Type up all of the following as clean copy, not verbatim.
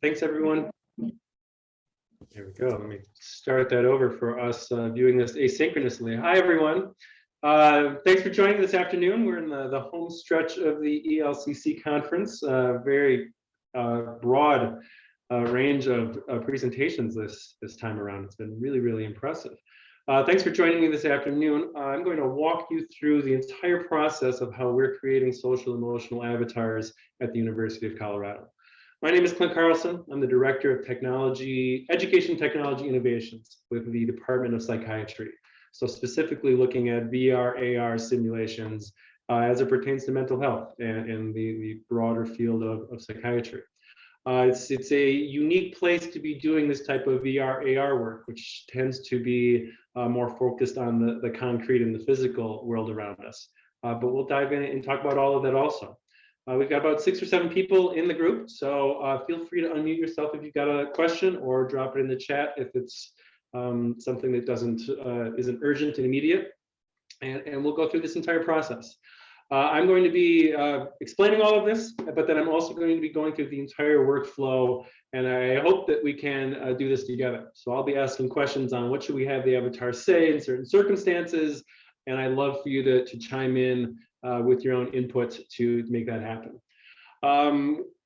Thanks, everyone. There we go. Let me start that over for us viewing this asynchronously. Hi, everyone. Thanks for joining this afternoon. We're in the home stretch of the ELCC conference. Very broad range of presentations this time around. It's been really, really impressive. Thanks for joining me this afternoon. I'm going to walk you through the entire process of how we're creating social emotional avatars at the University of Colorado. My name is Clint Carlson. I'm the Director of Education Technology Innovations with the Department of Psychiatry. So specifically looking at VR, AR simulations as it pertains to mental health and the broader field of psychiatry. It's a unique place to be doing this type of VR, AR work, which tends to be more focused on the concrete and the physical world around us. But we'll dive in and talk about all of that also. We've got about 6 or 7 people in the group, so feel free to unmute yourself if you've got a question, or drop it in the chat if it's something that isn't urgent and immediate. And we'll go through this entire process. I'm going to be explaining all of this, but then I'm also going to be going through the entire workflow, and I hope that we can do this together. So I'll be asking questions on what should we have the avatar say in certain circumstances, and I'd love for you to chime in with your own input to make that happen.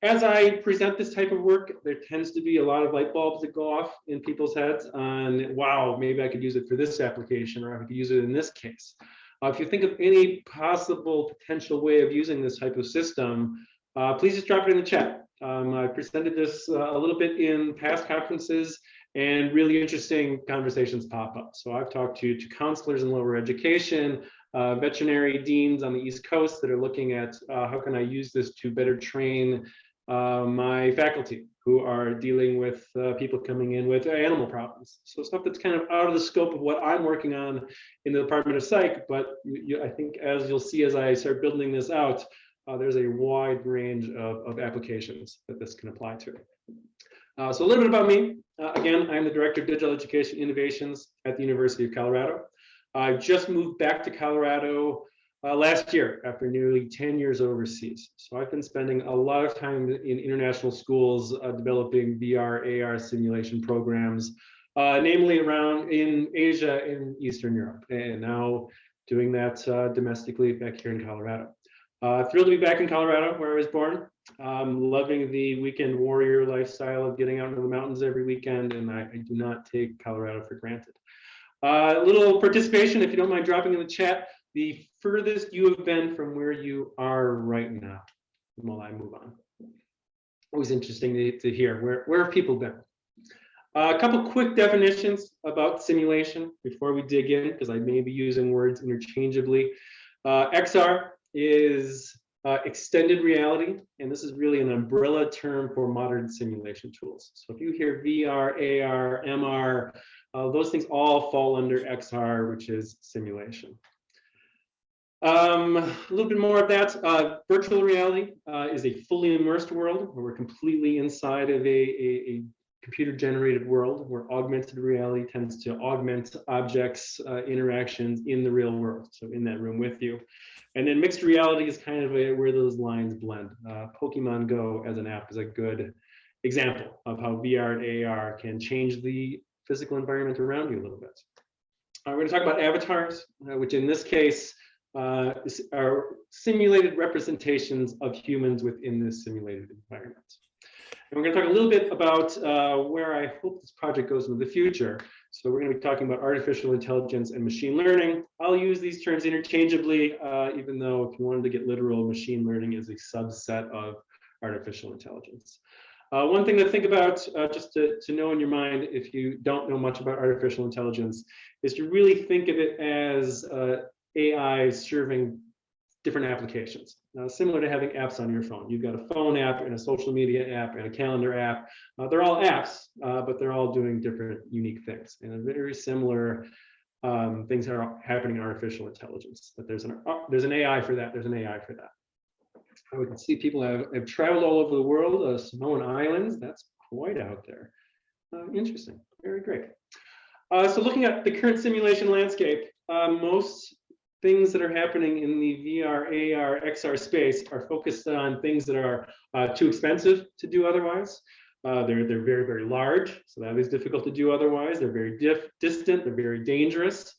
As I present this type of work, there tends to be a lot of light bulbs that go off in people's heads on, wow, maybe I could use it for this application, or I could use it in this case. If you think of any possible potential way of using this type of system, please just drop it in the chat. I presented this a little bit in past conferences, and really interesting conversations pop up. So I've talked to counselors in lower education, veterinary deans on the East Coast that are looking at how can I use this to better train my faculty who are dealing with people coming in with animal problems. So stuff that's kind of out of the scope of what I'm working on in the Department of Psych, but I think as you'll see as I start building this out, there's a wide range of applications that this can apply to. So a little bit about me. Again, I'm the Director of Digital Education Innovations at the University of Colorado. I just moved back to Colorado last year after nearly 10 years overseas. So I've been spending a lot of time in international schools developing VR, AR simulation programs, namely around in Asia and Eastern Europe, and now doing that domestically back here in Colorado. Thrilled to be back in Colorado, where I was born. Loving the weekend warrior lifestyle of getting out into the mountains every weekend, and I do not take Colorado for granted. A little participation, if you don't mind dropping in the chat, the furthest you have been from where you are right now, while I move on. Always interesting to hear, where have people been? A couple quick definitions about simulation before we dig in, because I may be using words interchangeably. XR is extended reality, and this is really an umbrella term for modern simulation tools. So if you hear VR, AR, MR, those things all fall under XR, which is simulation. A little bit more of that. Virtual reality is a fully immersed world where we're completely inside of a computer-generated world, where augmented reality tends to augment objects, interactions in the real world, so in that room with you. And then mixed reality is kind of where those lines blend. Pokemon Go as an app is a good example of how VR and AR can change the physical environment around you a little bit. We're going to talk about avatars, which in this case are simulated representations of humans within this simulated environment. And we're going to talk a little bit about where I hope this project goes in the future. So we're going to be talking about artificial intelligence and machine learning. I'll use these terms interchangeably, even though if you wanted to get literal, machine learning is a subset of artificial intelligence. One thing to think about, just to know in your mind, if you don't know much about artificial intelligence, is to really think of it as AI serving different applications. Similar to having apps on your phone. You've got a phone app and a social media app and a calendar app. They're all apps, but they're all doing different unique things. And very similar things are happening in artificial intelligence. But there's an AI for that, there's an AI for that. We can see people have traveled all over the world, Samoan Islands, that's quite out there. Interesting, very great. So looking at the current simulation landscape, most things that are happening in the VR, AR, XR space are focused on things that are too expensive to do otherwise, They're very, very large, so that is difficult to do otherwise. They're very distant, they're very dangerous.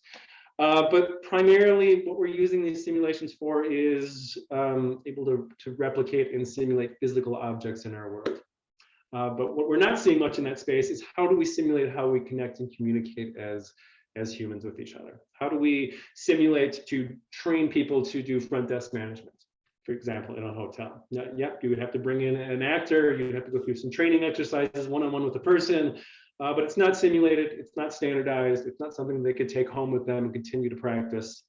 But primarily what we're using these simulations for is able to replicate and simulate physical objects in our world. But what we're not seeing much in that space is how do we simulate how we connect and communicate as humans with each other? How do we simulate to train people to do front desk management, for example, in a hotel? Yep, you would have to bring in an actor, you'd have to go through some training exercises one-on-one with a person, but it's not simulated, it's not standardized, it's not something they could take home with them and continue to practice.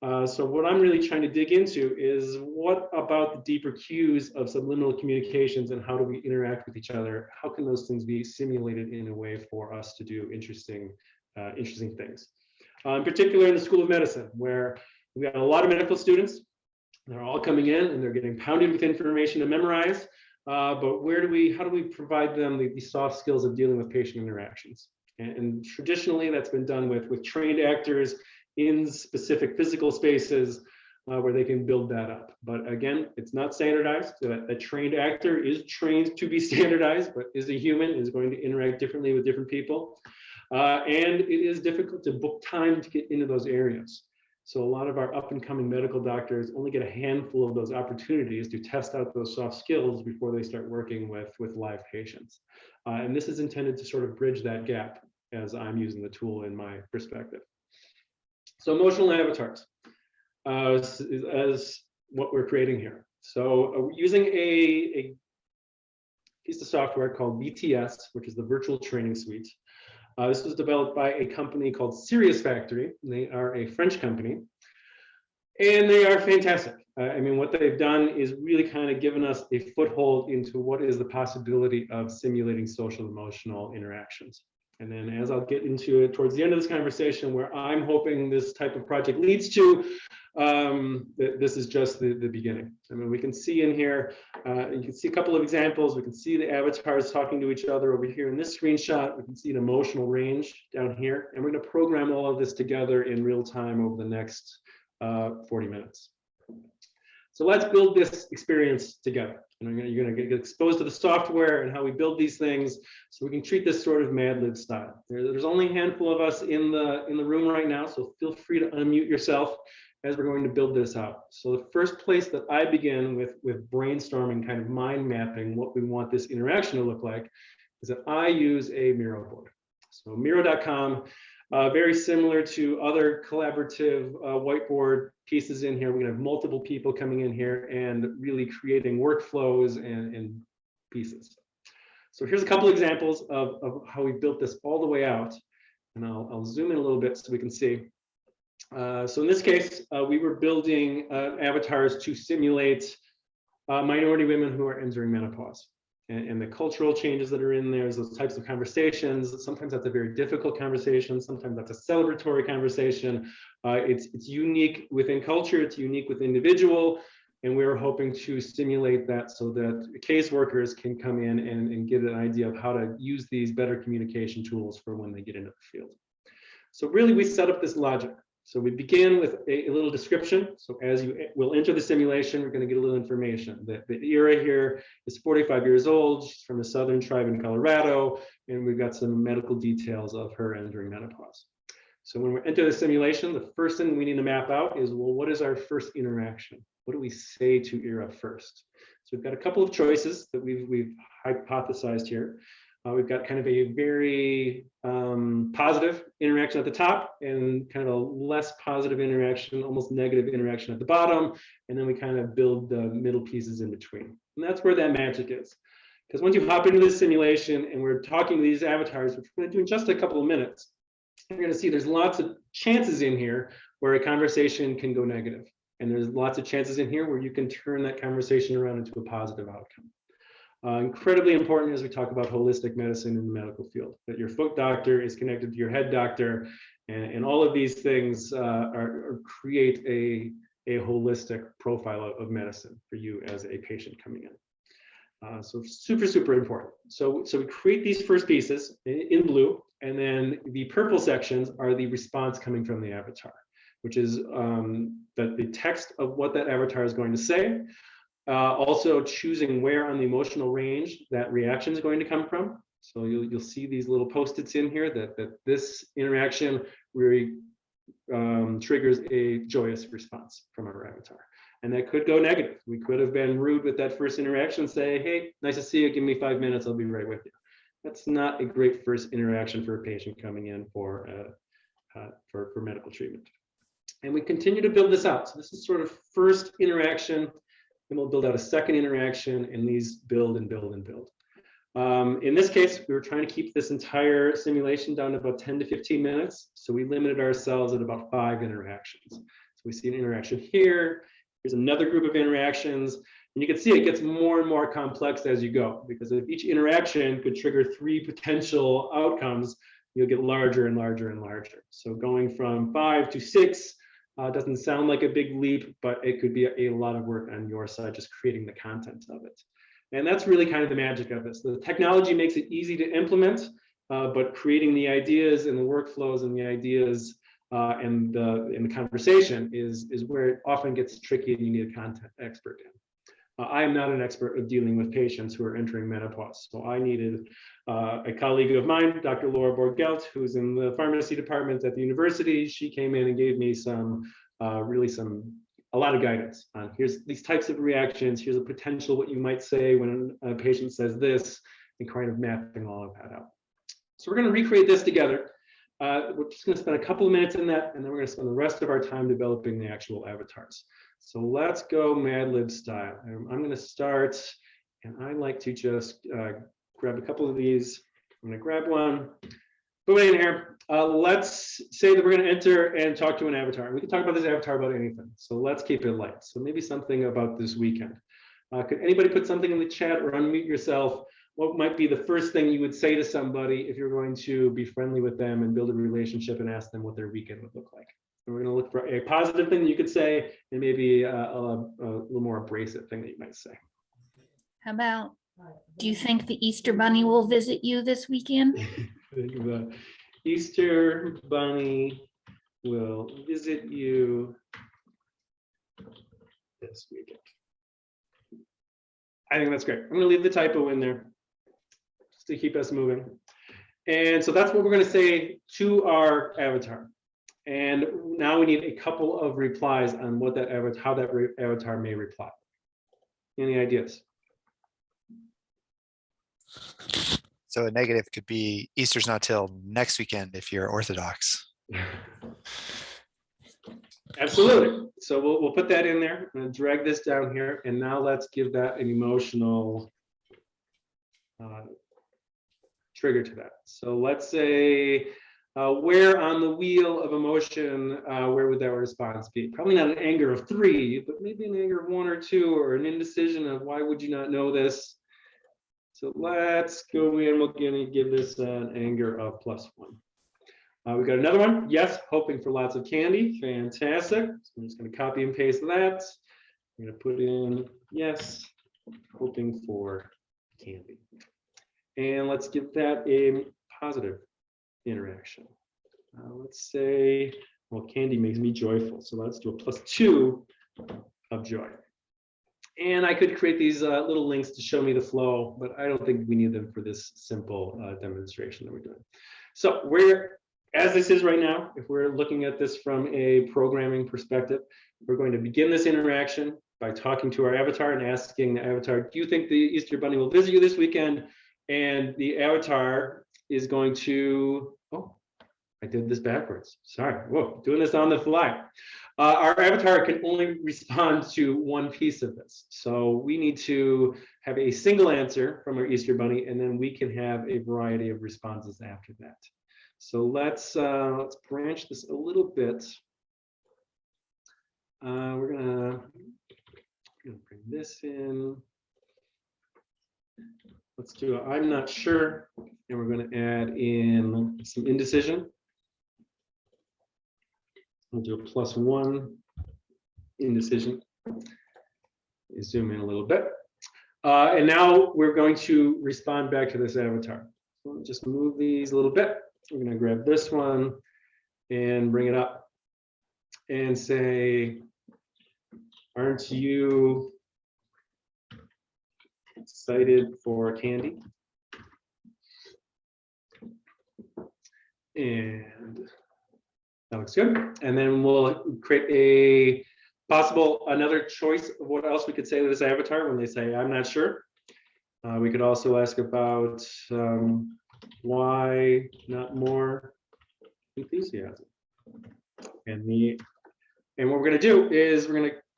So what I'm really trying to dig into is what about the deeper cues of subliminal communications and how do we interact with each other? How can those things be simulated in a way for us to do interesting things? In particular in the School of Medicine, where we got a lot of medical students. They're all coming in and they're getting pounded with information to memorize. But how do we provide them the soft skills of dealing with patient interactions? And traditionally, that's been done with trained actors in specific physical spaces where they can build that up. But again, it's not standardized. So a trained actor is trained to be standardized, but is a human, is going to interact differently with different people. And it is difficult to book time to get into those areas. So a lot of our up and coming medical doctors only get a handful of those opportunities to test out those soft skills before they start working with live patients. And this is intended to sort of bridge that gap as I'm using the tool in my perspective. So emotional avatars as what we're creating here. So using a piece of software called VTS, which is the Virtual Training Suite. This was developed by a company called Serious Factory. They are a French company, and they are fantastic. I mean, what they've done is really kind of given us a foothold into what is the possibility of simulating social emotional interactions. And then as I'll get into it towards the end of this conversation, where I'm hoping this type of project leads to, this is just the beginning. I mean, we can see in here, you can see a couple of examples. We can see the avatars talking to each other over here in this screenshot. We can see an emotional range down here. And we're going to program all of this together in real time over the next 40 minutes. So let's build this experience together. And you're going to get exposed to the software and how we build these things, so we can treat this sort of Mad Lib style. There's only a handful of us in the room right now, so feel free to unmute yourself as we're going to build this out. So the first place that I begin with brainstorming, kind of mind mapping what we want this interaction to look like, is that I use a Miro board. So Miro.com. Very similar to other collaborative whiteboard pieces in here. We're gonna have multiple people coming in here and really creating workflows and pieces. So here's a couple examples of how we built this all the way out. And I'll zoom in a little bit so we can see. So in this case, we were building avatars to simulate minority women who are entering menopause. And the cultural changes that are in there, those types of conversations. Sometimes that's a very difficult conversation. Sometimes that's a celebratory conversation. It's unique within culture. It's unique with individual. And we're hoping to simulate that so that caseworkers can come in and get an idea of how to use these better communication tools for when they get into the field. So really, we set up this logic. So we begin with a little description. So as you will enter the simulation, we're going to get a little information. The era here is 45 years old. She's from a southern tribe in Colorado, and we've got some medical details of her entering menopause. So when we enter the simulation, the first thing we need to map out is, well, what is our first interaction? What do we say to Ira first? So we've got a couple of choices that we've hypothesized here. We've got kind of a very positive interaction at the top and kind of a less positive interaction, almost negative interaction at the bottom. And then we kind of build the middle pieces in between. And that's where that magic is. Because once you hop into this simulation and we're talking to these avatars, which we're going to do in just a couple of minutes, you're going to see there's lots of chances in here where a conversation can go negative. And there's lots of chances in here where you can turn that conversation around into a positive outcome. Incredibly important as we talk about holistic medicine in the medical field, that your foot doctor is connected to your head doctor, and all of these things create a holistic profile of medicine for you as a patient coming in. So super, super important. So we create these first pieces in blue, and then the purple sections are the response coming from the avatar, which is the text of what that avatar is going to say. Also choosing where on the emotional range that reaction is going to come from. So you'll see these little post-its in here that this interaction really triggers a joyous response from our avatar. And that could go negative. We could have been rude with that first interaction, say, hey, nice to see you, give me 5 minutes, I'll be right with you. That's not a great first interaction for a patient coming in for medical treatment. And we continue to build this out. So this is sort of first interaction, then we'll build out a second interaction, and these build and build and build. In this case, we were trying to keep this entire simulation down to about 10 to 15 minutes. So we limited ourselves at about 5 interactions. So we see an interaction here. Here's another group of interactions. And you can see it gets more and more complex as you go, because if each interaction could trigger 3 potential outcomes, you'll get larger and larger and larger. So going from 5 to 6 doesn't sound like a big leap, but it could be a lot of work on your side, just creating the content of it. And that's really kind of the magic of this. The technology makes it easy to implement, but creating the ideas and the workflows and the ideas and the conversation is where it often gets tricky and you need a content expert in. I am not an expert of dealing with patients who are entering menopause. So I needed a colleague of mine, Dr. Laura Borgelt, who's in the pharmacy department at the university. She came in and gave me a lot of guidance on here's these types of reactions, here's a potential what you might say when a patient says this, and kind of mapping all of that out. So we're going to recreate this together. We're just going to spend a couple of minutes in that, and then we're going to spend the rest of our time developing the actual avatars. So let's go Mad Lib style. I'm going to start, and I like to just grab a couple of these. I'm going to grab one, put it in here. Let's say that we're going to enter and talk to an avatar. We can talk about this avatar about anything. So let's keep it light. So maybe something about this weekend. Could anybody put something in the chat or unmute yourself? What might be the first thing you would say to somebody if you're going to be friendly with them and build a relationship and ask them what their weekend would look like? And we're going to look for a positive thing that you could say and maybe a little more abrasive thing that you might say. How about, do you think the Easter Bunny will visit you this weekend? Think about Easter Bunny will visit you this weekend. I think that's great. I'm going to leave the typo in there just to keep us moving. And so that's what we're going to say to our avatar. And now we need a couple of replies on what that avatar, how that avatar may reply. Any ideas? So a negative could be Easter's not till next weekend if you're Orthodox. Absolutely. So we'll put that in there. I'm going to drag this down here, and now let's give that an emotional trigger to that. So let's say where on the wheel of emotion, where would that response be? Probably not an anger of 3, but maybe an anger of 1 or 2, or an indecision of why would you not know this? So let's go in. We're going to give this an anger of +1. We've got another one. Yes, hoping for lots of candy. Fantastic. So I'm just going to copy and paste that. I'm going to put in yes, hoping for candy. And let's give that a positive interaction. Let's say, well, candy makes me joyful. So let's do a +2 of joy. And I could create these little links to show me the flow, but I don't think we need them for this simple demonstration that we're doing. So as this is right now, if we're looking at this from a programming perspective, we're going to begin this interaction by talking to our avatar and asking the avatar, do you think the Easter Bunny will visit you this weekend? And the avatar is going to, oh, I did this backwards. Sorry, whoa, doing this on the fly. Our avatar can only respond to one piece of this. So we need to have a single answer from our Easter Bunny, and then we can have a variety of responses after that. So let's branch this a little bit. We're gonna bring this in. Let's do a I'm not sure, and we're going to add in some indecision. We'll do a +1 indecision. Zoom in a little bit. And now we're going to respond back to this avatar. So we'll just move these a little bit. We're going to grab this one and bring it up and say, aren't you excited for candy. And that looks good. And then we'll create a possible another choice of what else we could say to this avatar when they say, I'm not sure. We could also ask about why not more enthusiasm. And what we're going to do is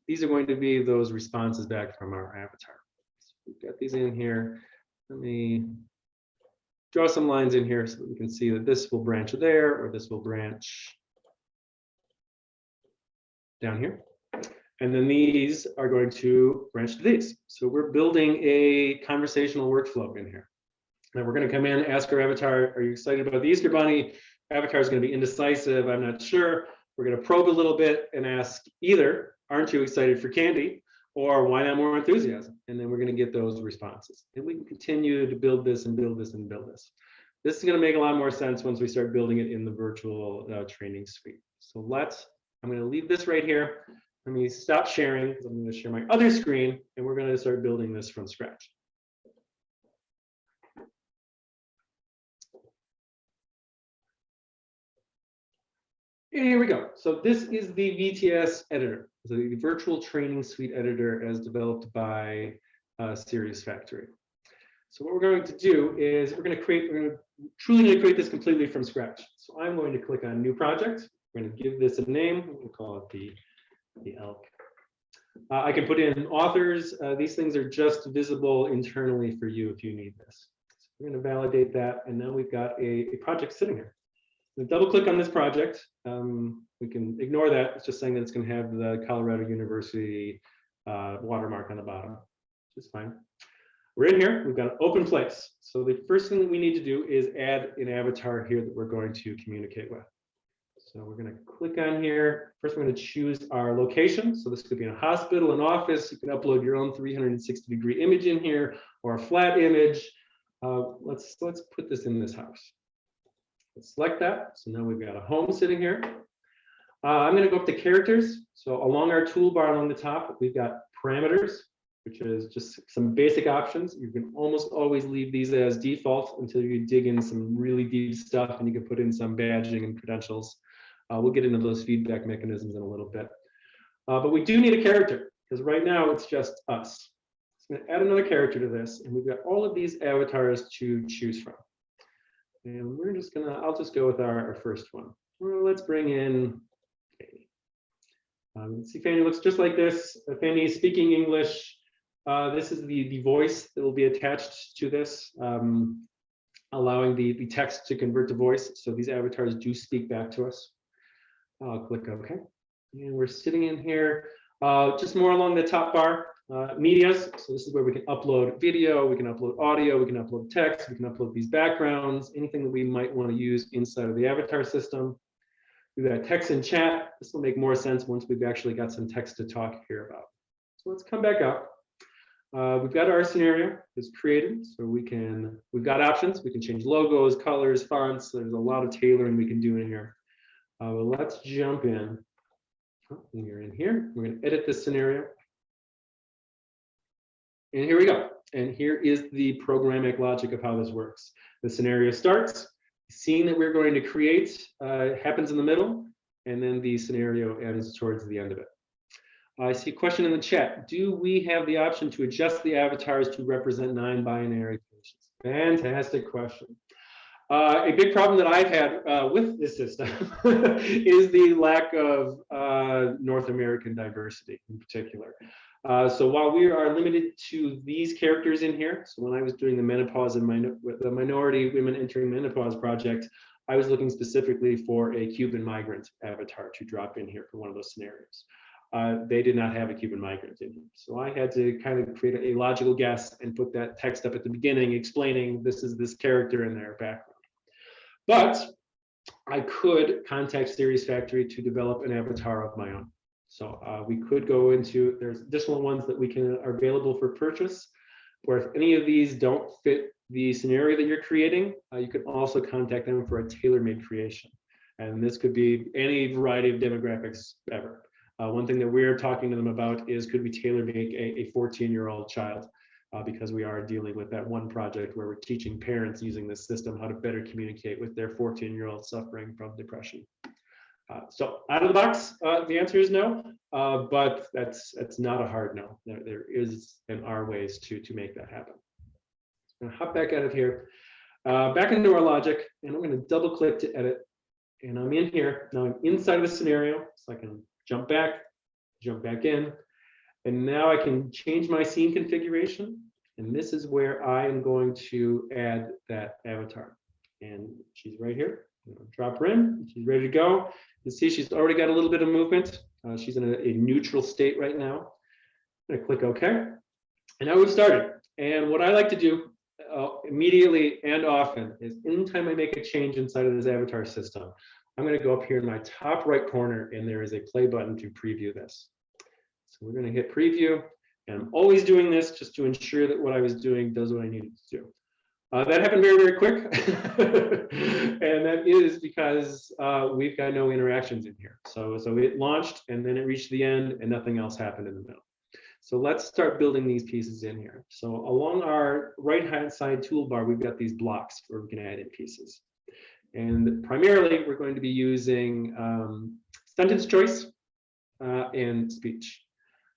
these are going to be those responses back from our avatar. So we've got these in here. Let me draw some lines in here so that we can see that this will branch there, or this will branch down here. And then these are going to branch to these. So we're building a conversational workflow in here. Now we're going to come in, ask our avatar, are you excited about the Easter Bunny? Avatar is going to be indecisive, I'm not sure. We're going to probe a little bit and ask either, aren't you excited for candy? Or why not more enthusiasm? And then we're going to get those responses. And we can continue to build this and build this and build this. This is going to make a lot more sense once we start building it in the virtual training suite. So I'm going to leave this right here. Let me stop sharing because I'm going to share my other screen and we're going to start building this from scratch. And here we go. So this is the VTS editor, so the virtual training suite editor as developed by Sirius Factory. So what we're going to do is we're going to truly create this completely from scratch. So I'm going to click on new project. We're going to give this a name. We'll call it the elk. I can put in authors. These things are just visible internally for you if you need this. So we're going to validate that. And now we've got a project sitting here. So double click on this project. We can ignore that. It's just saying that it's going to have the Colorado University watermark on the bottom, which is fine. We're in here. We've got an open place. So the first thing that we need to do is add an avatar here that we're going to communicate with. So we're going to click on here. First, we're going to choose our location. So this could be in a hospital, an office. You can upload your own 360-degree image in here or a flat image. Let's put this in this house. Let's select that. So now we've got a home sitting here. I'm going to go up to characters. So along our toolbar along the top, we've got parameters, which is just some basic options. You can almost always leave these as default until you dig in some really deep stuff and you can put in some badging and credentials. We'll get into those feedback mechanisms in a little bit. But we do need a character because right now it's just us. So I'm going to add another character to this and we've got all of these avatars to choose from. And we're just gonna, I'll just go with our first one. Well, let's bring in Fanny. See, Fanny looks just like this. Fanny is speaking English. This is the voice that will be attached to this, allowing the text to convert to voice. So these avatars do speak back to us. I'll click OK. And we're sitting in here, just more along the top bar. Medias, so this is where we can upload video, we can upload audio, we can upload text, we can upload these backgrounds, anything that we might want to use inside of the avatar system. We've got text and chat. This will make more sense once we've actually got some text to talk here about. So let's come back up. We've got our scenario is created, so we've got options. We can change logos, colors, fonts. There's a lot of tailoring we can do in here. Well, let's jump in. We're in here. We're going to edit this scenario. And here we go. And here is the programmatic logic of how this works. The scenario starts, the scene that we're going to create happens in the middle, and then the scenario ends towards the end of it. I see a question in the chat. Do we have the option to adjust the avatars to represent non-binary patients? Fantastic question. A big problem that I've had with this system is the lack of North American diversity in particular. So while we are limited to these characters in here, so when I was doing the menopause and the minority women entering menopause project, I was looking specifically for a Cuban migrant avatar to drop in here for one of those scenarios. They did not have a Cuban migrant in here. So I had to kind of create a logical guess and put that text up at the beginning explaining this is this character and their background. But I could contact Sirius Factory to develop an avatar of my own. So we could go into, there's additional ones that are available for purchase, or if any of these don't fit the scenario that you're creating, you could also contact them for a tailor-made creation. And this could be any variety of demographics ever. One thing that we're talking to them about is, could we tailor make a 14-year-old child? because we are dealing with that one project where we're teaching parents using this system how to better communicate with their 14-year-old suffering from depression. So out of the box, the answer is no, but that's not a hard no. There is and are ways to make that happen. I'm gonna hop back out of here, back into our logic, and I'm gonna double click to edit. And I'm in here, now I'm inside of the scenario, so I can jump back in, and now I can change my scene configuration. And this is where I am going to add that avatar. And she's right here. I'm gonna drop her in, she's ready to go. You see she's already got a little bit of movement. She's in a neutral state right now. I'm gonna click OK. And now we've started. And what I like to do immediately and often is anytime I make a change inside of this avatar system, I'm going to go up here in my top right corner and there is a play button to preview this. So we're going to hit preview, and I'm always doing this just to ensure that what I was doing does what I needed to do. That happened very, very quick. And that is because we've got no interactions in here. So it launched and then it reached the end and nothing else happened in the middle. So let's start building these pieces in here. So along our right-hand side toolbar, we've got these blocks where we can add in pieces. And primarily, we're going to be using sentence choice and speech.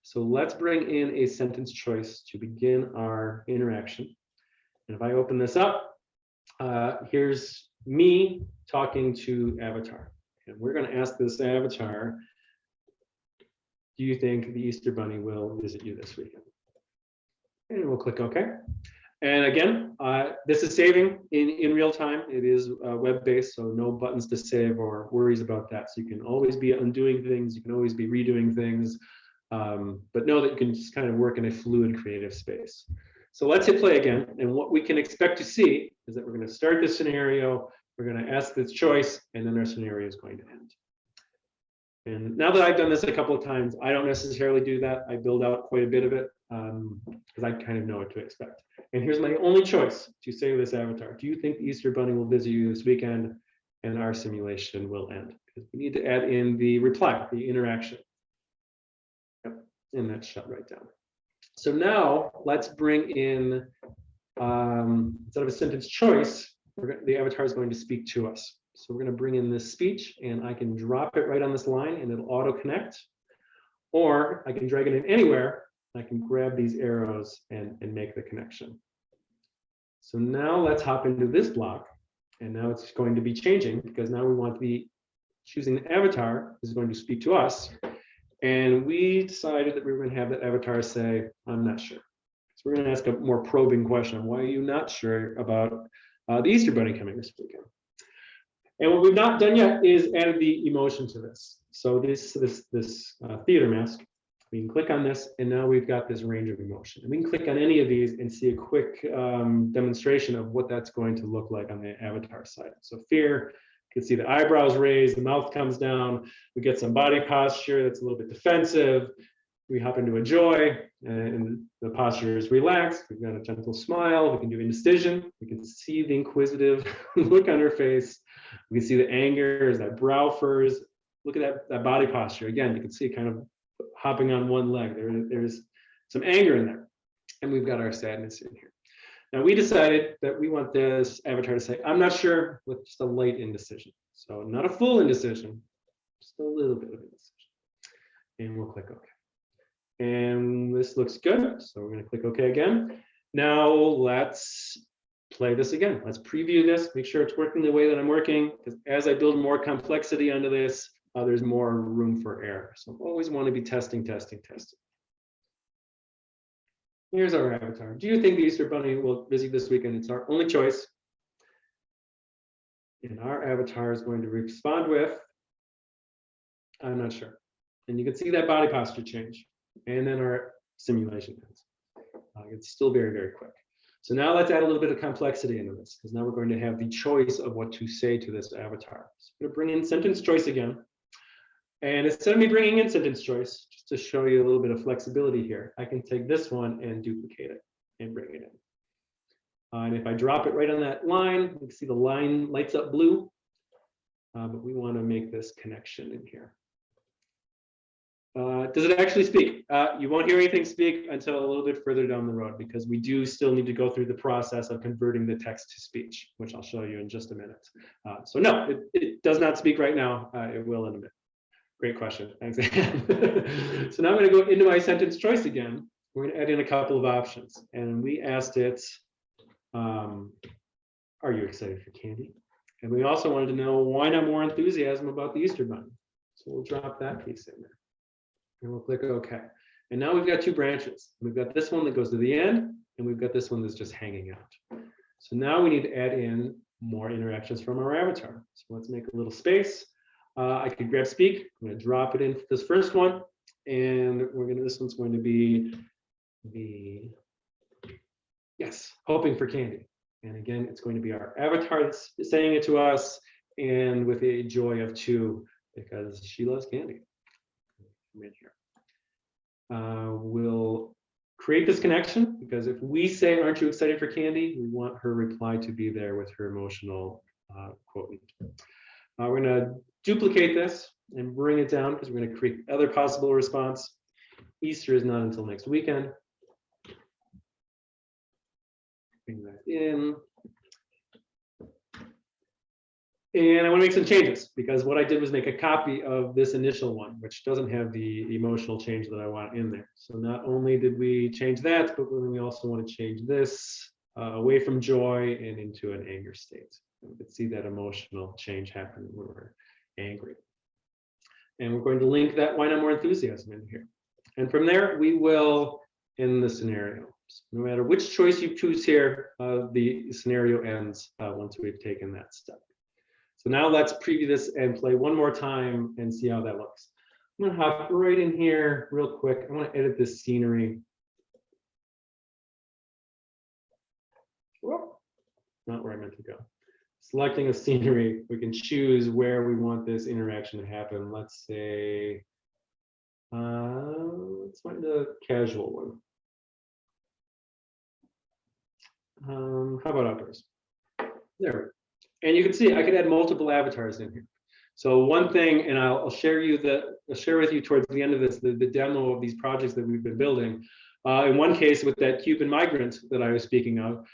So let's bring in a sentence choice to begin our interaction. And if I open this up, here's me talking to Avatar. And we're going to ask this Avatar, do you think the Easter Bunny will visit you this weekend? And we'll click OK. And again, this is saving in real time. It is web-based, so no buttons to save or worries about that. So you can always be undoing things. You can always be redoing things. But know that you can just kind of work in a fluid creative space. So let's hit play again. And what we can expect to see is that we're going to start this scenario. We're going to ask this choice, and then our scenario is going to end. And now that I've done this a couple of times, I don't necessarily do that. I build out quite a bit of it because I kind of know what to expect. And here's my only choice to say to this avatar. Do you think the Easter Bunny will visit you this weekend? And our simulation will end. Because we need to add in the reply, the interaction. Yep. And that's shut right down. So now let's bring in, instead of a sentence choice, the avatar is going to speak to us. So we're going to bring in this speech, and I can drop it right on this line and it'll auto connect, or I can drag it in anywhere. I can grab these arrows and make the connection. So now let's hop into this block, and now it's going to be changing because now we want to be choosing the avatar is going to speak to us. And we decided that we were going to have that avatar say, I'm not sure. So we're going to ask a more probing question. Why are you not sure about the Easter Bunny coming this weekend? And what we've not done yet is added the emotion to this. So this theater mask, we can click on this, and now we've got this range of emotion. And we can click on any of these and see a quick demonstration of what that's going to look like on the avatar side. So fear, you can see the eyebrows raised, the mouth comes down. We get some body posture that's a little bit defensive. We hop into a joy, and the posture is relaxed. We've got a gentle smile. We can do indecision. We can see the inquisitive look on her face. We can see the anger as that brow furrows. Look at that body posture. Again, you can see kind of hopping on one leg. There's some anger in there. And we've got our sadness in here. Now we decided that we want this avatar to say, I'm not sure, with just a light indecision. So not a full indecision, just a little bit of indecision. And we'll click OK. And this looks good. So we're going to click OK again. Now let's play this again. Let's preview this, make sure it's working the way that I'm working. Because as I build more complexity onto this, there's more room for error. So I always want to be testing. Here's our avatar. Do you think the Easter Bunny will visit this weekend? It's our only choice. And our avatar is going to respond with, I'm not sure. And you can see that body posture change. And then our simulation ends. It's still very, very quick. So now let's add a little bit of complexity into this, because now we're going to have the choice of what to say to this avatar. So I'm going to bring in sentence choice again. And instead of me bringing in sentence choice, just to show you a little bit of flexibility here, I can take this one and duplicate it and bring it in. And if I drop it right on that line, you can see the line lights up blue. But we want to make this connection in here. Does it actually speak? You won't hear anything speak until a little bit further down the road, because we do still need to go through the process of converting the text to speech, which I'll show you in just a minute. So no, it does not speak right now. It will in a bit. Great question. Thanks. So now I'm going to go into my sentence choice again. We're going to add in a couple of options. And we asked it, are you excited for candy? And we also wanted to know, why not more enthusiasm about the Easter Bunny? So we'll drop that piece in there. And we'll click OK. And now we've got two branches. We've got this one that goes to the end, and we've got this one that's just hanging out. So now we need to add in more interactions from our avatar. So let's make a little space. I could grab speak. I'm going to drop it into this first one, and this one's going to be hoping for candy. And again, it's going to be our avatar that's saying it to us, and with a joy of 2, because she loves candy. Come in here. We'll create this connection, because if we say, aren't you excited for candy? We want her reply to be there with her emotional quote. We're going to duplicate this and bring it down, because we're going to create other possible response. Easter is not until next weekend. Bring that in. And I want to make some changes, because what I did was make a copy of this initial one, which doesn't have the emotional change that I want in there. So not only did we change that, but we also want to change this away from joy and into an anger state. We could see that emotional change happen when we're angry. And we're going to link that why not more enthusiasm in here. And from there, we will end the scenario. So no matter which choice you choose here, the scenario ends once we've taken that step. So now let's preview this and play one more time and see how that looks. I'm going to hop right in here real quick. I want to edit this scenery. Whoa, not where I meant to go. Selecting a scenery, we can choose where we want this interaction to happen. Let's say, let's find a casual one. How about outdoors? There we go. And you can see I could add multiple avatars in here. So one thing, and I'll share with you towards the end of this, the demo of these projects that we've been building. In one case with that Cuban migrant that I was speaking of,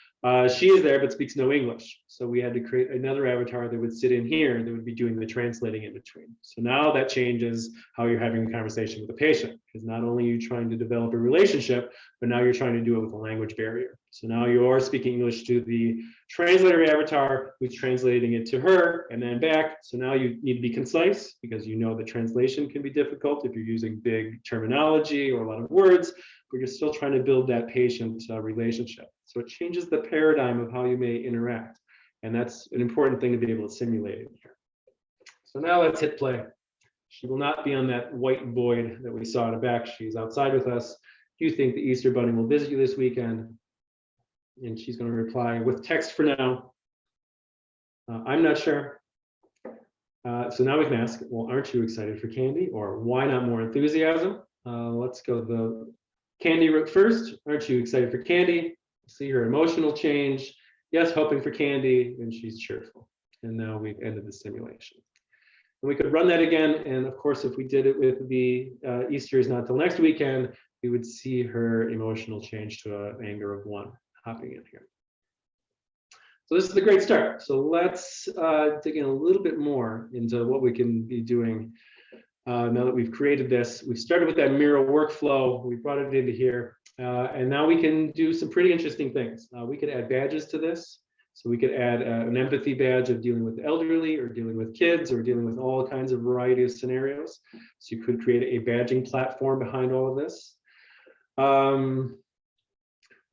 she is there but speaks no English. So we had to create another avatar that would sit in here that would be doing the translating in between. So now that changes how you're having a conversation with the patient, because not only are you trying to develop a relationship, but now you're trying to do it with a language barrier. So now you're speaking English to the translator avatar who's translating it to her and then back. So now you need to be concise, because you know the translation can be difficult if you're using big terminology or a lot of words, but you're still trying to build that patient relationship. So it changes the paradigm of how you may interact. And that's an important thing to be able to simulate in here. So now let's hit play. She will not be on that white void that we saw in the back. She's outside with us. Do you think the Easter Bunny will visit you this weekend? And she's going to reply with text for now. I'm not sure. So now we can ask, well, aren't you excited for candy? Or why not more enthusiasm? Let's go the candy route first. Aren't you excited for candy? See her emotional change. Yes, hoping for candy, and she's cheerful. And now we've ended the simulation. And we could run that again. And of course, if we did it with the Easter is not till next weekend, we would see her emotional change to an anger of 1 hopping in here. So this is a great start. So let's dig in a little bit more into what we can be doing now that we've created this. We've started with that Miro workflow. We brought it into here. And now we can do some pretty interesting things. We could add badges to this. So we could add an empathy badge of dealing with the elderly or dealing with kids or dealing with all kinds of variety of scenarios. So you could create a badging platform behind all of this.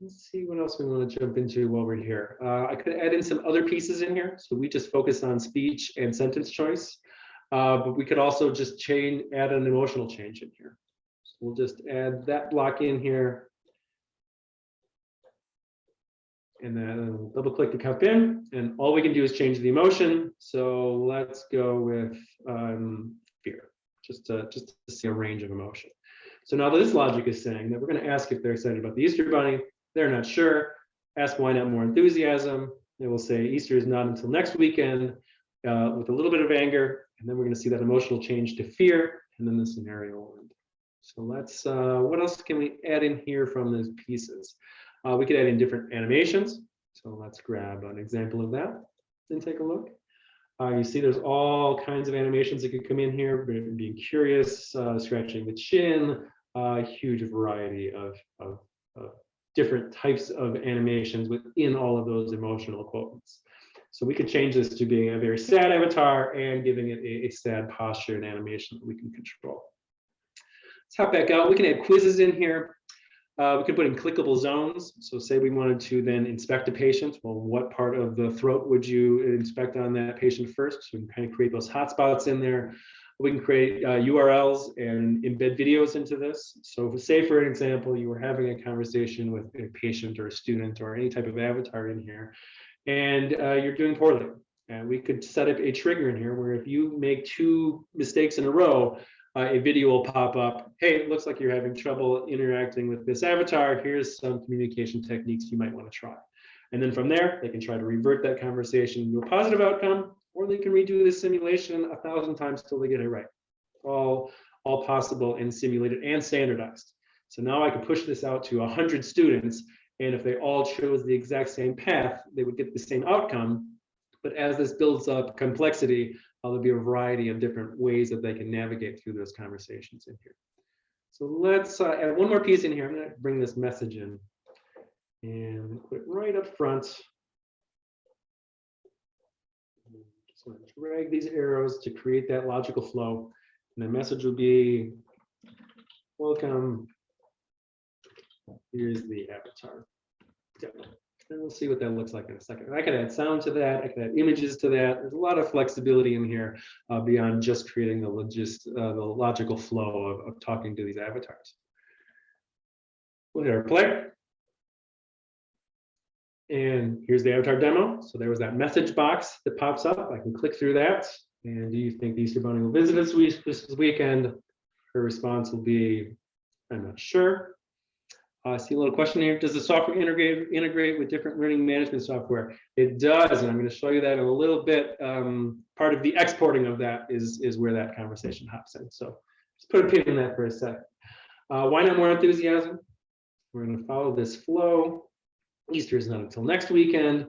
Let's see what else we want to jump into while we're here. I could add in some other pieces in here. So we just focus on speech and sentence choice, but we could also just add an emotional change in here. So we'll just add that block in here. And then we'll double click to come in, and all we can do is change the emotion. So let's go with fear, just to see a range of emotion. So now this logic is saying that we're going to ask if they're excited about the Easter Bunny. They're not sure. Ask why not more enthusiasm. They will say Easter is not until next weekend with a little bit of anger. And then we're going to see that emotional change to fear. And then the scenario will end. So let's, what else can we add in here from those pieces? We could add in different animations. So let's grab an example of that and take a look. You see there's all kinds of animations that could come in here, being curious, scratching the chin, a huge variety of different types of animations within all of those emotional quotes. So we could change this to being a very sad avatar and giving it a sad posture and animation that we can control. Let's hop back out. We can add quizzes in here. We can put in clickable zones. So say we wanted to then inspect a patient. Well, what part of the throat would you inspect on that patient first? So we can kind of create those hotspots in there. We can create URLs and embed videos into this. So say, for an example, you were having a conversation with a patient or a student or any type of avatar in here, and you're doing poorly. And we could set up a trigger in here where if you make 2 mistakes in a row, a video will pop up. Hey, it looks like you're having trouble interacting with this avatar. Here's some communication techniques you might want to try. And then from there, they can try to revert that conversation to a positive outcome, or they can redo this simulation 1,000 times till they get it right. All possible and simulated and standardized. So now I can push this out to 100 students, and if they all chose the exact same path, they would get the same outcome. But as this builds up complexity, there'll be a variety of different ways that they can navigate through those conversations in here. So let's add one more piece in here. I'm going to bring this message in and put it right up front. Just want to drag these arrows to create that logical flow. And the message will be, welcome. Here's the avatar. And we'll see what that looks like in a second. I can add sound to that. I can add images to that. There's a lot of flexibility in here beyond just creating the logical flow of talking to these avatars. We'll hit our play. And here's the avatar demo. So there was that message box that pops up. I can click through that. And do you think the Easter Bunny will visit this weekend? Her response will be, I'm not sure. I see a little question here. Does the software integrate with different learning management software? It does, and I'm going to show you that in a little bit. Part of the exporting of that is where that conversation hops in. So just put a pin in that for a second. Why not more enthusiasm? We're going to follow this flow. Easter is not until next weekend,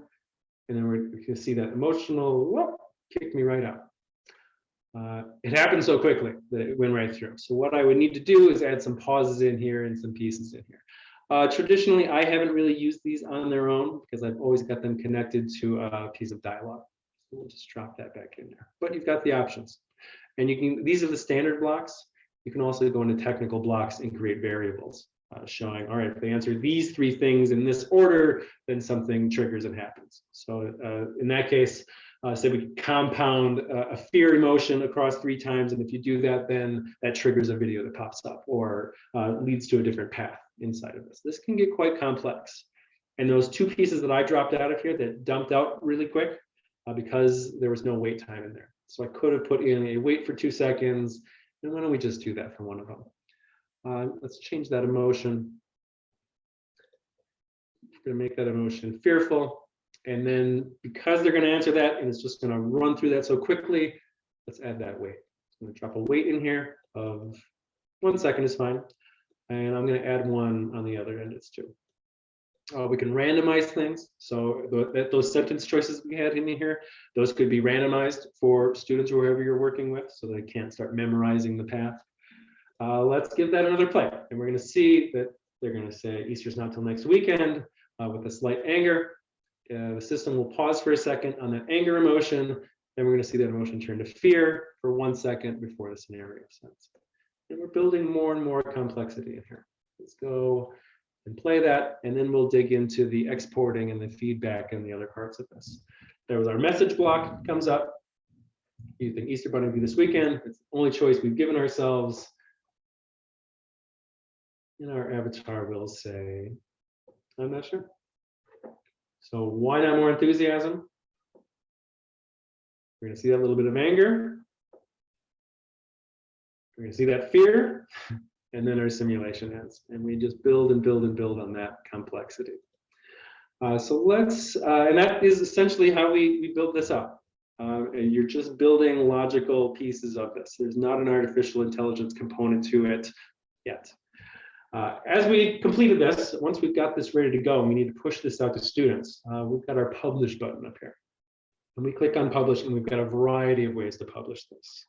and then we're going to see that emotional whoop, kicked me right out. It happened so quickly that it went right through. So what I would need to do is add some pauses in here and some pieces in here. Traditionally, I haven't really used these on their own because I've always got them connected to a piece of dialogue. So we'll just drop that back in there. But you've got the options. And you can, these are the standard blocks. You can also go into technical blocks and create variables showing, all right, if they answer these 3 things in this order, then something triggers and happens. So in that case, say we compound a fear emotion across 3 times, and if you do that, then that triggers a video that pops up or leads to a different path inside of this. This can get quite complex. And those 2 pieces that I dropped out of here that dumped out really quick because there was no wait time in there. So I could have put in a wait for 2 seconds, and why don't we just do that for one of them? Let's change that emotion. We're going to make that emotion fearful. And then because they're going to answer that, and it's just going to run through that so quickly, let's add that wait. I'm going to drop a wait in here of 1 second is fine. And I'm going to add 1 on the other end, it's 2. We can randomize things. So those sentence choices we had in here, those could be randomized for students or whoever you're working with so they can't start memorizing the path. Let's give that another play. And we're going to see that they're going to say Easter's not till next weekend with a slight anger. The system will pause for a second on that anger emotion. Then we're going to see that emotion turn to fear for 1 second before the scenario sets. And we're building more and more complexity in here. Let's go and play that, and then we'll dig into the exporting and the feedback and the other parts of this. There was our message block comes up. You think Easter Bunny will be this weekend? It's the only choice we've given ourselves. And our avatar will say, I'm not sure. So why not more enthusiasm? We're going to see that little bit of anger. We're going to see that fear. And then our simulation ends. And we just build and build and build on that complexity. So let's, and that is essentially how we build this up. And you're just building logical pieces of this. There's not an artificial intelligence component to it. yet. As we completed this, once we've got this ready to go, we need to push this out to students. We've got our publish button up here. And we click on publish, and we've got a variety of ways to publish this.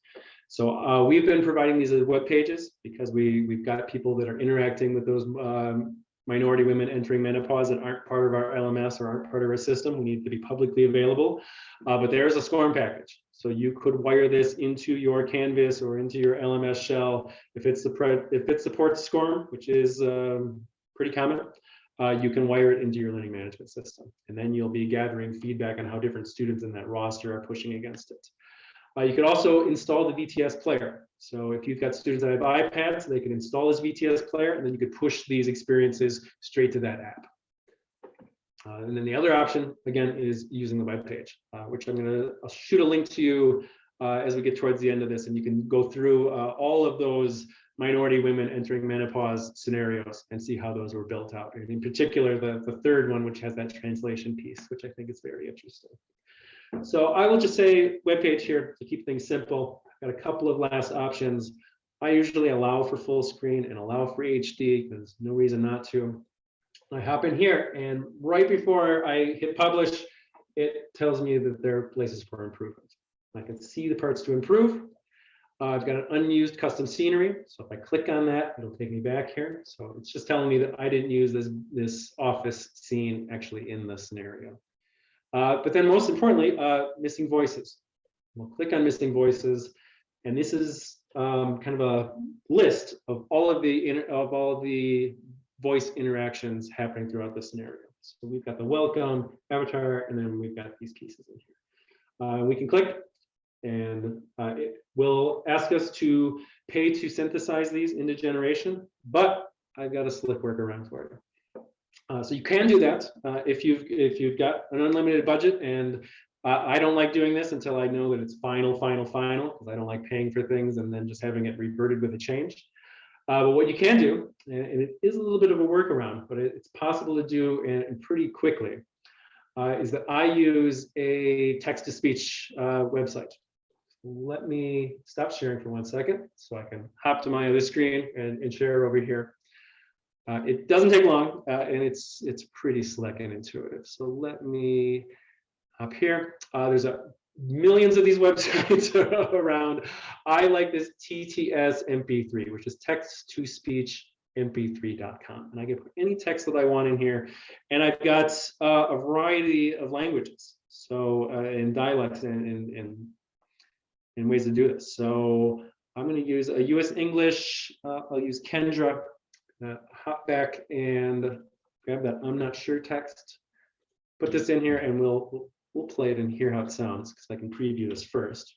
So we've been providing these as web pages because we've got people that are interacting with those minority women entering menopause that aren't part of our LMS or aren't part of our system. We need to be publicly available. But there is a SCORM package. So you could wire this into your Canvas or into your LMS shell. If it supports SCORM, which is pretty common, you can wire it into your learning management system. And then you'll be gathering feedback on how different students in that roster are pushing against it. You could also install the VTS player. So if you've got students that have iPads, they can install this VTS player, and then you could push these experiences straight to that app. And then the other option, again, is using the web page, which I'll shoot a link to you as we get towards the end of this, and you can go through all of those minority women entering menopause scenarios and see how those were built out. And in particular, the third one, which has that translation piece, which I think is very interesting. So I will just say webpage here to keep things simple. I've got a couple of last options. I usually allow for full screen and allow for HD. There's no reason not to. I hop in here, and right before I hit publish, it tells me that there are places for improvement. I can see the parts to improve. I've got an unused custom scenery. So if I click on that, it'll take me back here. So it's just telling me that I didn't use this office scene actually in the scenario. But then most importantly, missing voices. We'll click on missing voices, and this is kind of a list of all of the voice interactions happening throughout the scenario. So we've got the welcome, avatar, and then we've got these pieces in here. We can click, and it will ask us to pay to synthesize these into generation, but I've got a slick workaround for you. So you can do that if you've got an unlimited budget, and I don't like doing this until I know that it's final, because I don't like paying for things and then just having it reverted with a change. But what you can do, and it is a little bit of a workaround, but it's possible to do and pretty quickly, is that I use a text-to-speech website. Let me stop sharing for 1 second so I can hop to my other screen and share over here. It doesn't take long, and it's pretty slick and intuitive. So let me hop here. There's millions of these websites around. I like this TTS MP3, which is text-to-speech mp3.com, and I can put any text that I want in here, and I've got a variety of languages, so and dialects and ways to do this. So I'm going to use a US English. I'll use Kendra. Hop back and grab that I'm not sure text, put this in here, and we'll play it and hear how it sounds, because I can preview this first.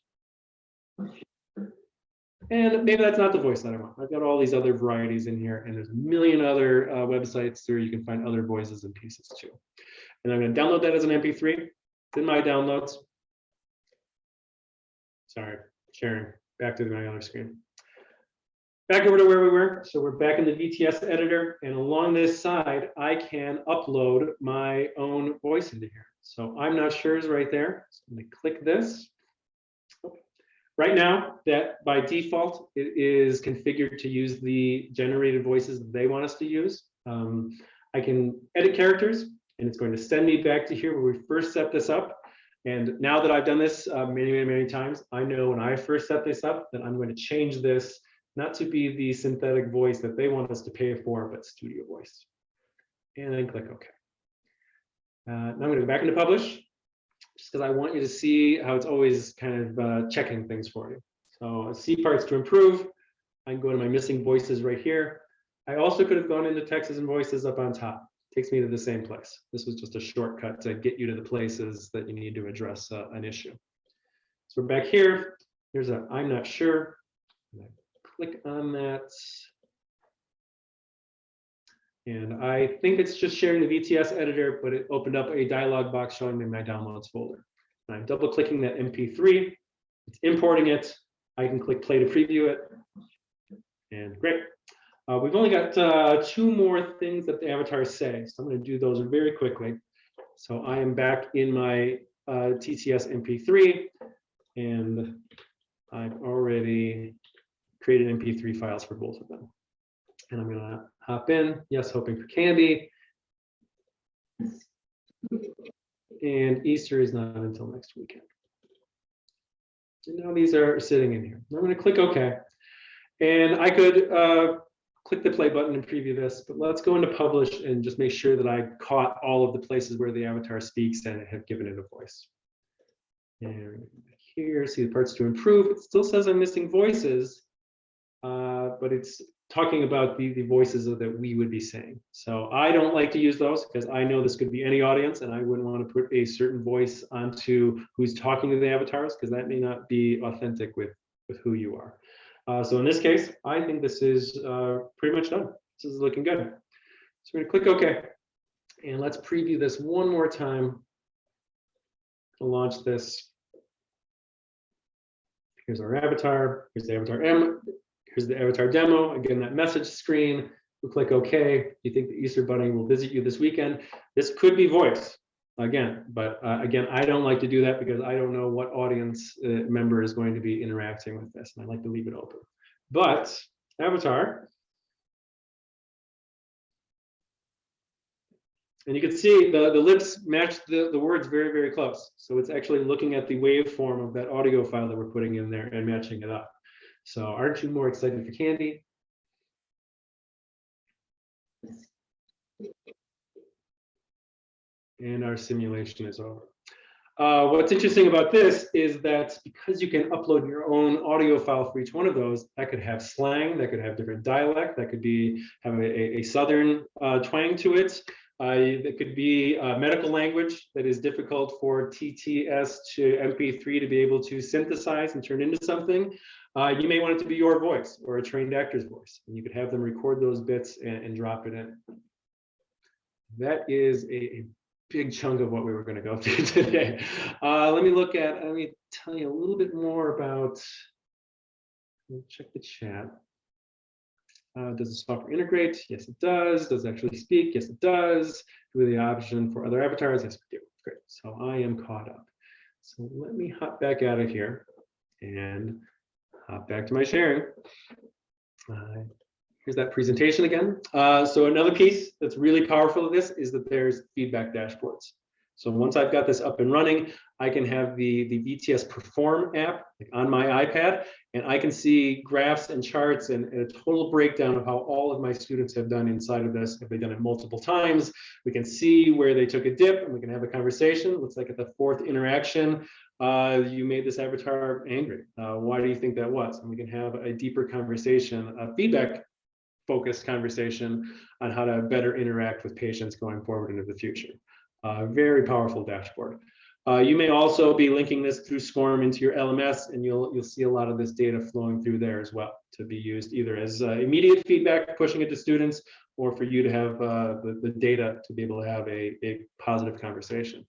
And maybe that's not the voice that I want. I've got all these other varieties in here, and there's a million other websites where you can find other voices and pieces too. And I'm going to download that as an MP3. It's in my downloads. Sorry, sharing. Back to my other screen. Back over to where we were. So we're back in the VTS editor, and along this side, I can upload my own voice into here. So I'm not sure is right there. So I'm going to click this. Right now, that by default, it is configured to use the generated voices that they want us to use. I can edit characters, and it's going to send me back to here where we first set this up. And now that I've done this many times, I know when I first set this up that I'm going to change this not to be the synthetic voice that they want us to pay for, but studio voice. And then click OK. Now I'm going to go back into publish, just because I want you to see how it's always kind of checking things for you. So see parts to improve. I can go to my missing voices right here. I also could have gone into texts and voices up on top. It takes me to the same place. This was just a shortcut to get you to the places that you need to address an issue. So we're back here. Here's a I'm not sure. Click on that. And I think it's just sharing the VTS editor, but it opened up a dialog box showing me my downloads folder. And I'm double clicking that MP3. It's importing it. I can click play to preview it. And great. We've only got 2 more things that the avatars say. So I'm going to do those very quickly. So I am back in my TTS MP3, and I've already created MP3 files for both of them. And I'm gonna hop in. Yes, hoping for candy. And Easter is not until next weekend. And now these are sitting in here. I'm gonna click OK. And I could click the play button and preview this, but let's go into publish and just make sure that I caught all of the places where the avatar speaks and have given it a voice. And here, see the parts to improve. It still says I'm missing voices, but it's talking about the voices that we would be saying. So I don't like to use those because I know this could be any audience and I wouldn't want to put a certain voice onto who's talking to the avatars because that may not be authentic with who you are. So in this case, I think this is pretty much done. This is looking good. So we're going to click OK. And let's preview this one more time to launch this. Here's our avatar. Here's the avatar M. Here's the avatar demo. Again, that message screen. We'll click OK. You think the Easter Bunny will visit you this weekend? This could be voice again, but again, I don't like to do that because I don't know what audience member is going to be interacting with this, and I like to leave it open. But avatar, and you can see the lips match the words very, very close. So it's actually looking at the waveform of that audio file that we're putting in there and matching it up. So aren't you more excited for candy? And our simulation is over. What's interesting about this is that because you can upload your own audio file for each one of those, that could have slang, that could have different dialect, that could have a southern twang to it. It could be medical language that is difficult for TTS to MP3 to be able to synthesize and turn into something. You may want it to be your voice or a trained actor's voice. And you could have them record those bits and drop it in. That is a big chunk of what we were going to go through today. Let me tell you a little bit more about, check the chat. Does the software integrate? Yes, it does. Does it actually speak? Yes, it does. Do we have the option for other avatars? Yes, we do. Great. So I am caught up. So let me hop back out of here and hop back to my sharing. Here's that presentation again. So another piece that's really powerful of this is that there's feedback dashboards. So once I've got this up and running, I can have the VTS Perform app on my iPad, and I can see graphs and charts and a total breakdown of how all of my students have done inside of this. If they've done it multiple times, we can see where they took a dip and we can have a conversation. Looks like at the 4th interaction, you made this avatar angry. Why do you think that was? And we can have a deeper conversation, a feedback focused conversation on how to better interact with patients going forward into the future. Very powerful dashboard. You may also be linking this through SCORM into your LMS, and you'll see a lot of this data flowing through there as well to be used either as immediate feedback, pushing it to students, or for you to have the data to be able to have a positive conversation.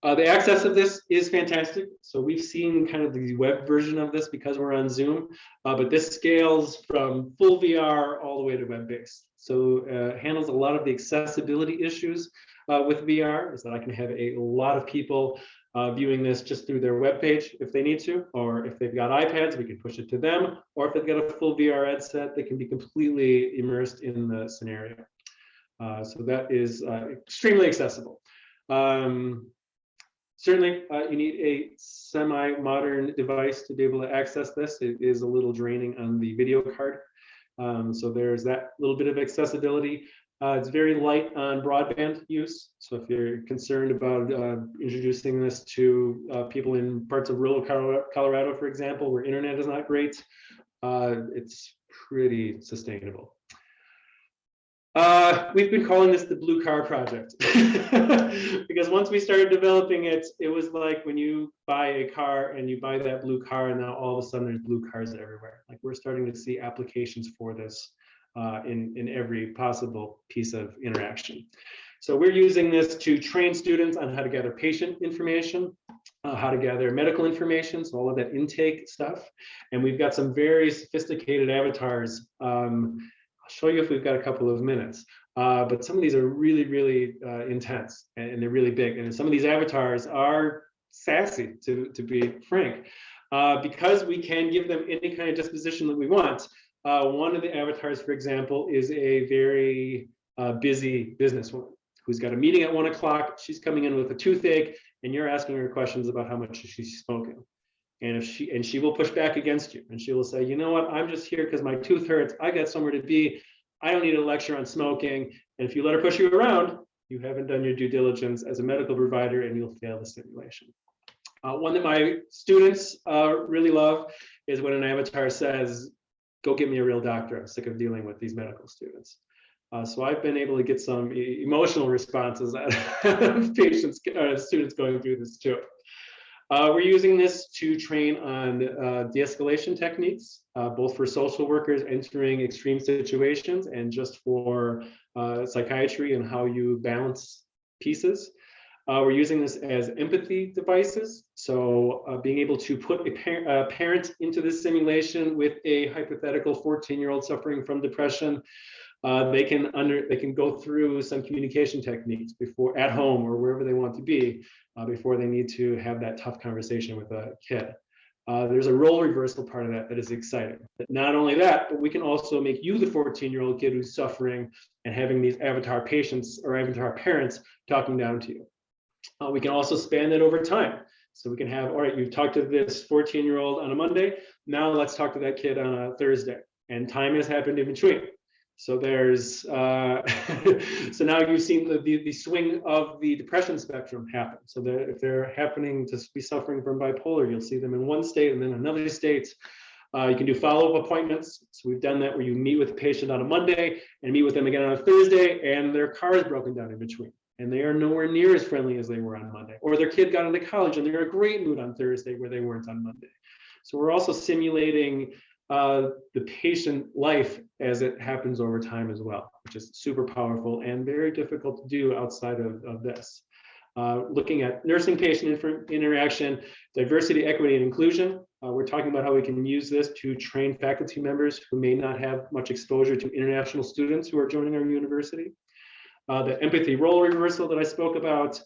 The access of this is fantastic. So we've seen kind of the web version of this because we're on Zoom, but this scales from full VR all the way to web-based. So handles a lot of the accessibility issues with VR, is that I can have a lot of people viewing this just through their webpage if they need to, or if they've got iPads, we can push it to them, or if they've got a full VR headset, they can be completely immersed in the scenario. So that is extremely accessible. Certainly, you need a semi-modern device to be able to access this. It is a little draining on the video card. So there's that little bit of accessibility. It's very light on broadband use. So if you're concerned about introducing this to people in parts of rural Colorado, for example, where internet is not great, it's pretty sustainable. We've been calling this the Blue Car Project because once we started developing it, it was like when you buy a car and you buy that blue car and now all of a sudden there's blue cars everywhere. Like we're starting to see applications for this in every possible piece of interaction. So we're using this to train students on how to gather patient information, how to gather medical information, so all of that intake stuff. And we've got some very sophisticated avatars. I'll show you if we've got a couple of minutes, but some of these are really, really intense and they're really big. And some of these avatars are sassy, to be frank, because we can give them any kind of disposition that we want. One of the avatars, for example, is a very busy businesswoman who's got a meeting at 1 o'clock. She's coming in with a toothache, and you're asking her questions about how much she's smoking. And she will push back against you, and she will say, you know what, I'm just here because my tooth hurts. I got somewhere to be. I don't need a lecture on smoking. And if you let her push you around, you haven't done your due diligence as a medical provider, and you'll fail the simulation. One that my students really love is when an avatar says, go get me a real doctor. I'm sick of dealing with these medical students. So I've been able to get some emotional responses out of patients, students going through this too. We're using this to train on de-escalation techniques, both for social workers entering extreme situations and just for psychiatry and how you balance pieces. We're using this as empathy devices. So being able to put a parent into this simulation with a hypothetical 14-year-old suffering from depression, they can go through some communication techniques before at home or wherever they want to be before they need to have that tough conversation with a kid. There's a role reversal part of that is exciting. But not only that, but we can also make you the 14-year-old kid who's suffering and having these avatar patients or avatar parents talking down to you. We can also span that over time. So we can have, all right, you've talked to this 14-year-old on a Monday. Now let's talk to that kid on a Thursday. And time has happened in between. So there's, so now you've seen the swing of the depression spectrum happen. So that if they're happening to be suffering from bipolar, you'll see them in one state and then another state. You can do follow-up appointments. So we've done that where you meet with the patient on a Monday and meet with them again on a Thursday, and their car is broken down in between. And they are nowhere near as friendly as they were on Monday. Or their kid got into college and they're in a great mood on Thursday where they weren't on Monday. So we're also simulating the patient life as it happens over time as well, which is super powerful and very difficult to do outside of this. Looking at nursing patient interaction, diversity, equity, and inclusion. We're talking about how we can use this to train faculty members who may not have much exposure to international students who are joining our university. The empathy role reversal that I spoke about,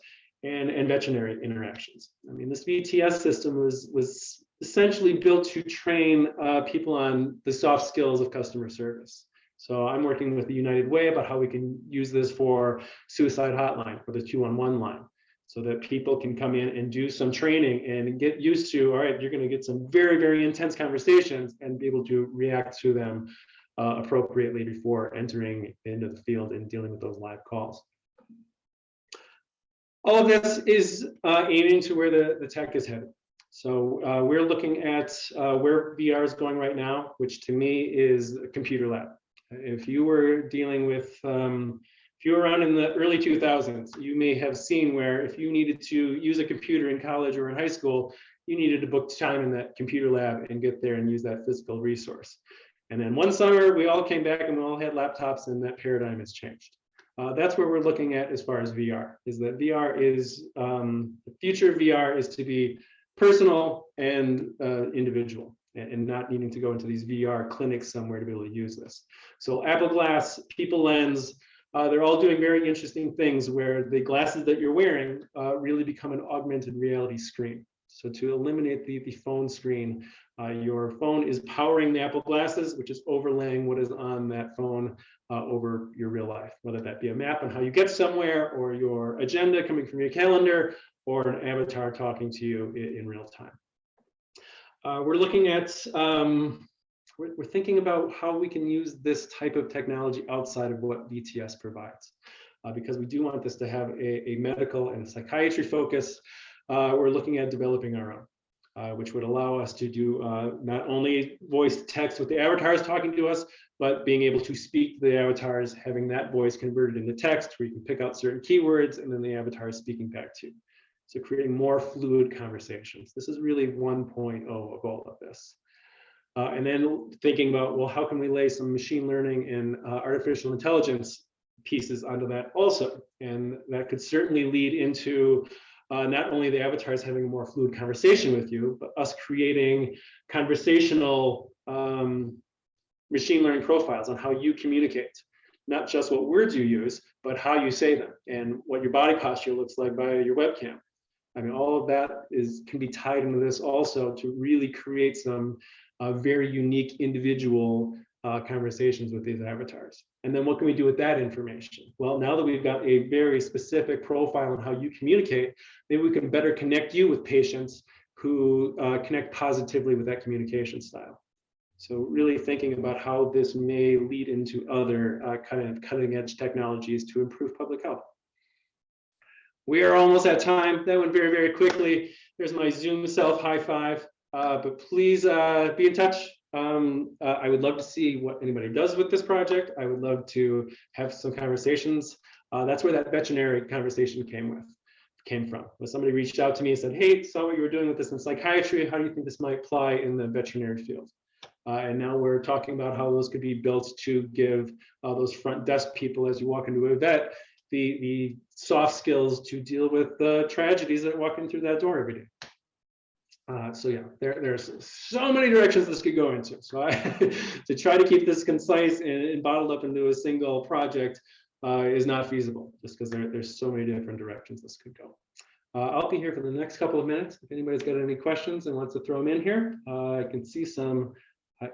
and veterinary interactions. I mean, this VTS system was essentially built to train people on the soft skills of customer service. So I'm working with the United Way about how we can use this for suicide hotline, for the 211 line, so that people can come in and do some training and get used to, all right, you're going to get some very, very intense conversations and be able to react to them appropriately before entering into the field and dealing with those live calls. All of this is aiming to where the tech is headed. So we're looking at where VR is going right now, which to me is a computer lab. If you were dealing with, if you were around in the early 2000s, you may have seen where if you needed to use a computer in college or in high school, you needed to book time in that computer lab and get there and use that physical resource. And then one summer, we all came back and we all had laptops, and that paradigm has changed. That's where we're looking at as far as VR, is that VR is, the future of VR is to be personal and individual, and not needing to go into these VR clinics somewhere to be able to use this. So Apple Glass, People Lens, they're all doing very interesting things where the glasses that you're wearing really become an augmented reality screen. So to eliminate the phone screen, your phone is powering the Apple glasses, which is overlaying what is on that phone over your real life, whether that be a map on how you get somewhere, or your agenda coming from your calendar, or an avatar talking to you in real time. We're looking at, we're thinking about how we can use this type of technology outside of what VTS provides, because we do want this to have a medical and psychiatry focus. We're looking at developing our own, which would allow us to do not only voice text with the avatars talking to us, but being able to speak to the avatars, having that voice converted into text where you can pick out certain keywords and then the avatar is speaking back to you. So creating more fluid conversations. This is really 1.0 of all of this. And then thinking about, well, how can we lay some machine learning and artificial intelligence pieces onto that also? And that could certainly lead into not only the avatars having a more fluid conversation with you, but us creating conversational machine learning profiles on how you communicate, not just what words you use, but how you say them and what your body posture looks like by your webcam. I mean, all of that can be tied into this also to really create some very unique individual conversations with these avatars. And then what can we do with that information? Well, now that we've got a very specific profile on how you communicate, maybe we can better connect you with patients who connect positively with that communication style. So really thinking about how this may lead into other kind of cutting edge technologies to improve public health. We are almost at time. That went very, very quickly. There's my Zoom self high five, but please be in touch. I would love to see what anybody does with this project. I would love to have some conversations. That's where that veterinary conversation came from. When somebody reached out to me and said, hey, saw what you were doing with this in psychiatry. How do you think this might apply in the veterinary field? And now we're talking about how those could be built to give those front desk people, as you walk into a vet, the soft skills to deal with the tragedies that walk in through that door every day. So yeah, there's so many directions this could go into. So to try to keep this concise and bottled up into a single project is not feasible, just because there's so many different directions this could go. I'll be here for the next couple of minutes. If anybody's got any questions and wants to throw them in here, I can see some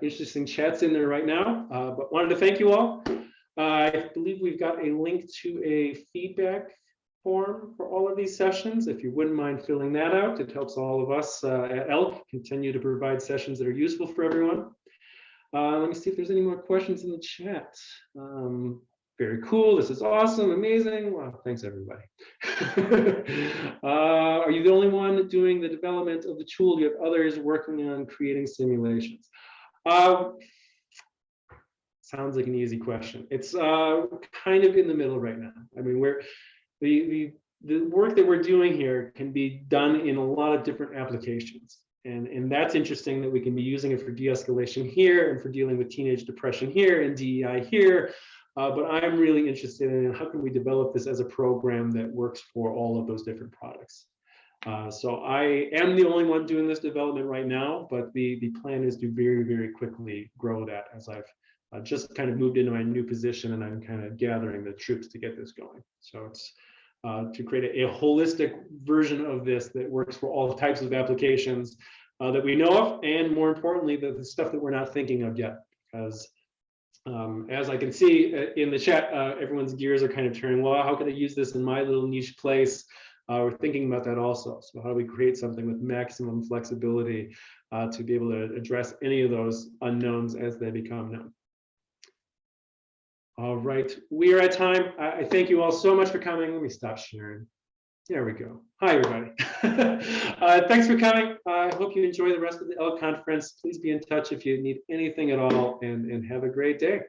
interesting chats in there right now, but wanted to thank you all. I believe we've got a link to a feedback form for all of these sessions. If you wouldn't mind filling that out, it helps all of us at ELK continue to provide sessions that are useful for everyone. Let me see if there's any more questions in the chat. Very cool. This is awesome. Amazing. Wow. Thanks, everybody. Are you the only one doing the development of the tool? Do you have others working on creating simulations? Sounds like an easy question. It's kind of in the middle right now. I mean, the work that we're doing here can be done in a lot of different applications. And that's interesting that we can be using it for de-escalation here and for dealing with teenage depression here and DEI here. But I'm really interested in how can we develop this as a program that works for all of those different products. So I am the only one doing this development right now, but the plan is to very, very quickly grow that as I've just kind of moved into my new position and I'm kind of gathering the troops to get this going. So it's to create a holistic version of this that works for all types of applications that we know of, and more importantly, the stuff that we're not thinking of yet. Because as I can see in the chat, everyone's gears are kind of turning. Well, how can I use this in my little niche place? We're thinking about that also. So how do we create something with maximum flexibility to be able to address any of those unknowns as they become known? All right, we are at time. I thank you all so much for coming. Let me stop sharing. There we go. Hi, everybody. Thanks for coming. I hope you enjoy the rest of the ELK conference. Please be in touch if you need anything at all, and have a great day.